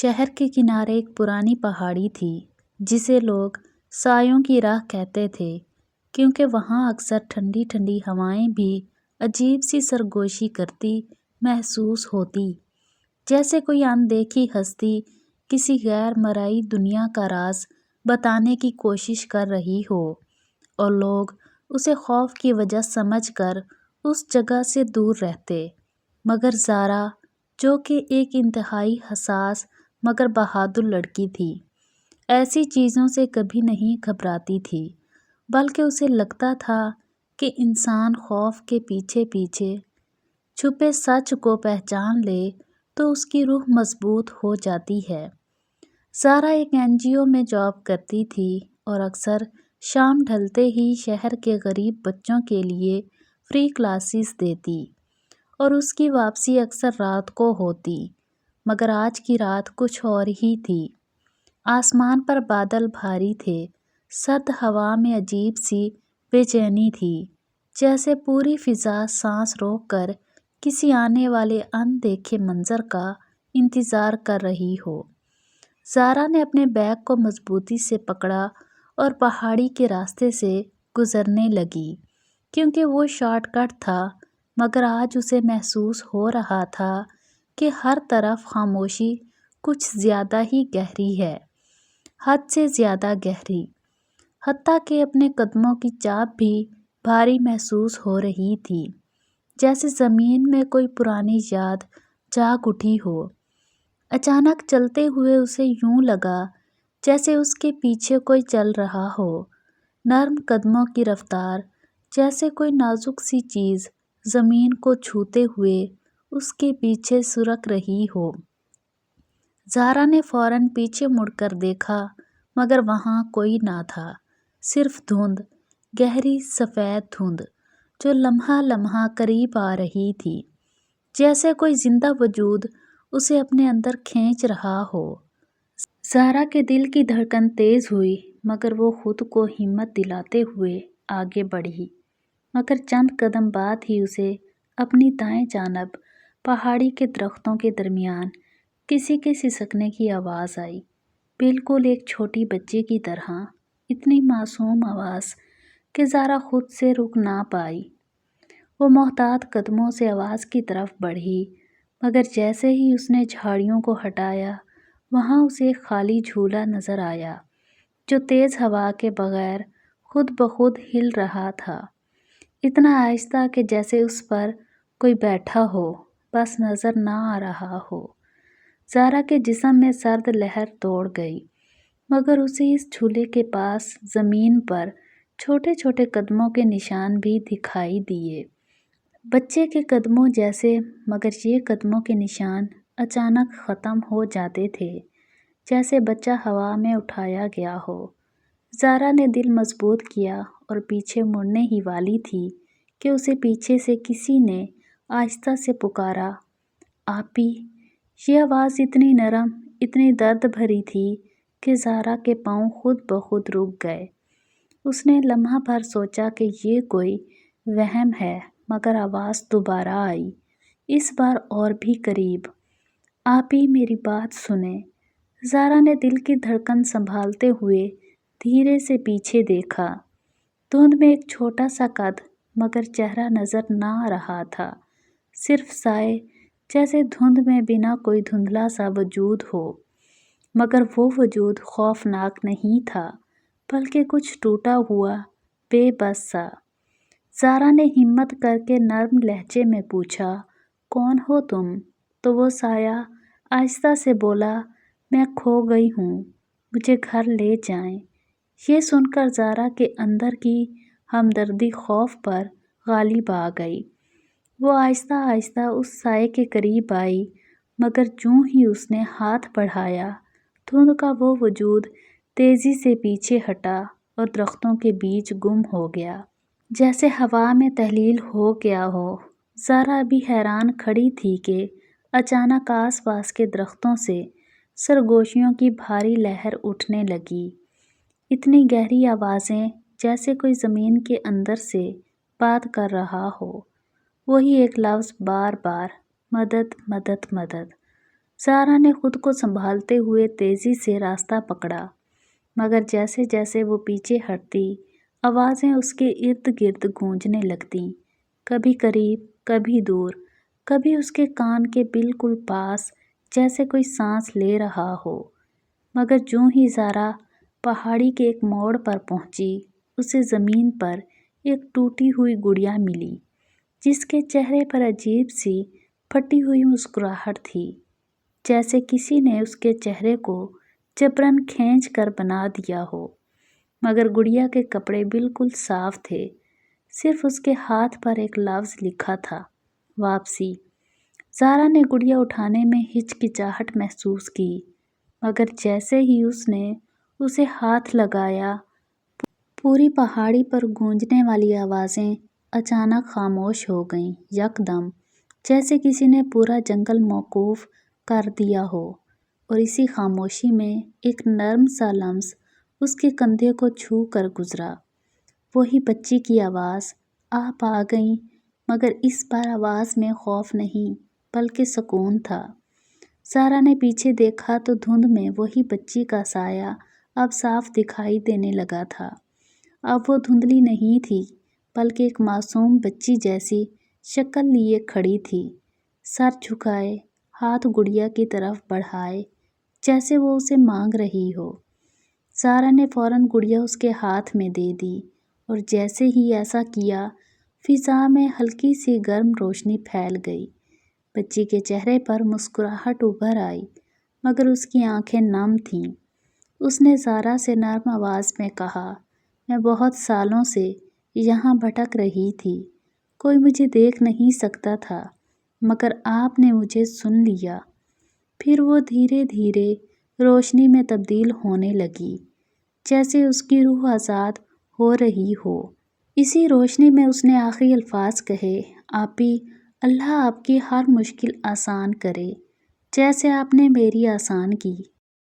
شہر کے کنارے ایک پرانی پہاڑی تھی جسے لوگ سایوں کی راہ کہتے تھے، کیونکہ وہاں اکثر ٹھنڈی ٹھنڈی ہوائیں بھی عجیب سی سرگوشی کرتی محسوس ہوتی، جیسے کوئی اندیکھی ہستی کسی غیر مرئی دنیا کا راز بتانے کی کوشش کر رہی ہو، اور لوگ اسے خوف کی وجہ سمجھ کر اس جگہ سے دور رہتے۔ مگر زارا، جو کہ ایک انتہائی حساس مگر بہادر لڑکی تھی، ایسی چیزوں سے کبھی نہیں گھبراتی تھی، بلکہ اسے لگتا تھا کہ انسان خوف کے پیچھے پیچھے چھپے سچ کو پہچان لے تو اس کی روح مضبوط ہو جاتی ہے۔ زارا ایک NGO میں جاب کرتی تھی اور اکثر شام ڈھلتے ہی شہر کے غریب بچوں کے لیے فری کلاسز دیتی، اور اس کی واپسی اکثر رات کو ہوتی۔ مگر آج کی رات کچھ اور ہی تھی۔ آسمان پر بادل بھاری تھے، سرد ہوا میں عجیب سی بے چینی تھی، جیسے پوری فضا سانس روک کر کسی آنے والے اندیکھے منظر کا انتظار کر رہی ہو۔ زارا نے اپنے بیگ کو مضبوطی سے پکڑا اور پہاڑی کے راستے سے گزرنے لگی، کیونکہ وہ شارٹ کٹ تھا، مگر آج اسے محسوس ہو رہا تھا کہ ہر طرف خاموشی کچھ زیادہ ہی گہری ہے، حد سے زیادہ گہری، حتیٰ کہ اپنے قدموں کی چاپ بھی بھاری محسوس ہو رہی تھی، جیسے زمین میں کوئی پرانی یاد جاگ اٹھی ہو۔ اچانک چلتے ہوئے اسے یوں لگا جیسے اس کے پیچھے کوئی چل رہا ہو، نرم قدموں کی رفتار، جیسے کوئی نازک سی چیز زمین کو چھوتے ہوئے اس کے پیچھے سرک رہی ہو۔ زارا نے فوراً پیچھے مڑ کر دیکھا، مگر وہاں کوئی نہ تھا، صرف دھند، گہری سفید دھند، جو لمحہ لمحہ قریب آ رہی تھی، جیسے کوئی زندہ وجود اسے اپنے اندر کھینچ رہا ہو۔ زارا کے دل کی دھڑکن تیز ہوئی، مگر وہ خود کو ہمت دلاتے ہوئے آگے بڑھی۔ مگر چند قدم بعد ہی اسے اپنی دائیں جانب پہاڑی کے درختوں کے درمیان کسی کے سسکنے کی آواز آئی، بالکل ایک چھوٹی بچے کی طرح، اتنی معصوم آواز کہ زارا خود سے رک نہ پائی۔ وہ محتاط قدموں سے آواز کی طرف بڑھی، مگر جیسے ہی اس نے جھاڑیوں کو ہٹایا، وہاں اسے ایک خالی جھولا نظر آیا، جو تیز ہوا کے بغیر خود بخود ہل رہا تھا، اتنا آہستہ کہ جیسے اس پر کوئی بیٹھا ہو، بس نظر نہ آ رہا ہو۔ زارا کے جسم میں سرد لہر دوڑ گئی، مگر اسے اس جھولے کے پاس زمین پر چھوٹے چھوٹے قدموں کے نشان بھی دکھائی دیے، بچے کے قدموں جیسے، مگر یہ قدموں کے نشان اچانک ختم ہو جاتے تھے، جیسے بچہ ہوا میں اٹھایا گیا ہو۔ زارا نے دل مضبوط کیا اور پیچھے مڑنے ہی والی تھی کہ اسے پیچھے سے کسی نے آہستہ سے پکارا، "آپی"۔ یہ آواز اتنی نرم، اتنی درد بھری تھی کہ زارا کے پاؤں خود بخود رک گئے۔ اس نے لمحہ بھر سوچا کہ یہ کوئی وہم ہے، مگر آواز دوبارہ آئی، اس بار اور بھی قریب، "آپی، میری بات سنیں"۔ زارا نے دل کی دھڑکن سنبھالتے ہوئے دھیرے سے پیچھے دیکھا۔ دھند میں ایک چھوٹا سا قد، مگر چہرہ نظر نہ آ رہا تھا، صرف سائے، جیسے دھند میں بنا کوئی دھندلا سا وجود ہو، مگر وہ وجود خوفناک نہیں تھا، بلکہ کچھ ٹوٹا ہوا، بے بس سا۔ زارا نے ہمت کر کے نرم لہجے میں پوچھا، "کون ہو تم؟" تو وہ سایہ آہستہ سے بولا، "میں کھو گئی ہوں، مجھے گھر لے جائیں"۔ یہ سن کر زارا کے اندر کی ہمدردی خوف پر غالب آ گئی۔ وہ آہستہ آہستہ اس سائے کے قریب آئی، مگر جوں ہی اس نے ہاتھ بڑھایا، دھند کا وہ وجود تیزی سے پیچھے ہٹا اور درختوں کے بیچ گم ہو گیا، جیسے ہوا میں تحلیل ہو گیا ہو۔ زارا ابھی حیران کھڑی تھی کہ اچانک آس پاس کے درختوں سے سرگوشیوں کی بھاری لہر اٹھنے لگی، اتنی گہری آوازیں جیسے کوئی زمین کے اندر سے بات کر رہا ہو، وہی ایک لفظ بار بار، "مدد، مدد، مدد"۔ زارا نے خود کو سنبھالتے ہوئے تیزی سے راستہ پکڑا، مگر جیسے جیسے وہ پیچھے ہٹتی آوازیں اس کے ارد گرد گونجنے لگتیں، کبھی قریب، کبھی دور، کبھی اس کے کان کے بالکل پاس، جیسے کوئی سانس لے رہا ہو۔ مگر جوں ہی زارا پہاڑی کے ایک موڑ پر پہنچی، اسے زمین پر ایک ٹوٹی ہوئی گڑیا ملی، جس کے چہرے پر عجیب سی پھٹی ہوئی مسکراہٹ تھی، جیسے کسی نے اس کے چہرے کو جبراً کھینچ کر بنا دیا ہو۔ مگر گڑیا کے کپڑے بالکل صاف تھے، صرف اس کے ہاتھ پر ایک لفظ لکھا تھا، واپسی۔ زارا نے گڑیا اٹھانے میں ہچکچاہٹ محسوس کی، مگر جیسے ہی اس نے اسے ہاتھ لگایا، پوری پہاڑی پر گونجنے والی آوازیں اچانک خاموش ہو گئیں، یکدم، جیسے کسی نے پورا جنگل موقوف کر دیا ہو، اور اسی خاموشی میں ایک نرم سا لمس اس کے کندھے کو چھو کر گزرا۔ وہی بچی کی آواز، آپ آ گئیں، مگر اس بار آواز میں خوف نہیں بلکہ سکون تھا۔ زارا نے پیچھے دیکھا تو دھند میں وہی بچی کا سایہ اب صاف دکھائی دینے لگا تھا۔ اب وہ دھندلی نہیں تھی بلکہ ایک معصوم بچی جیسی شکل لیے کھڑی تھی، سر جھکائے، ہاتھ گڑیا کی طرف بڑھائے، جیسے وہ اسے مانگ رہی ہو۔ زارا نے فوراً گڑیا اس کے ہاتھ میں دے دی، اور جیسے ہی ایسا کیا، فضا میں ہلکی سی گرم روشنی پھیل گئی۔ بچی کے چہرے پر مسکراہٹ ابھر آئی، مگر اس کی آنکھیں نم تھیں۔ اس نے زارا سے نرم آواز میں کہا، میں بہت سالوں سے یہاں بھٹک رہی تھی، کوئی مجھے دیکھ نہیں سکتا تھا، مگر آپ نے مجھے سن لیا۔ پھر وہ دھیرے دھیرے روشنی میں تبدیل ہونے لگی، جیسے اس کی روح آزاد ہو رہی ہو۔ اسی روشنی میں اس نے آخری الفاظ کہے، آپی، اللہ آپ کی ہر مشکل آسان کرے، جیسے آپ نے میری آسان کی۔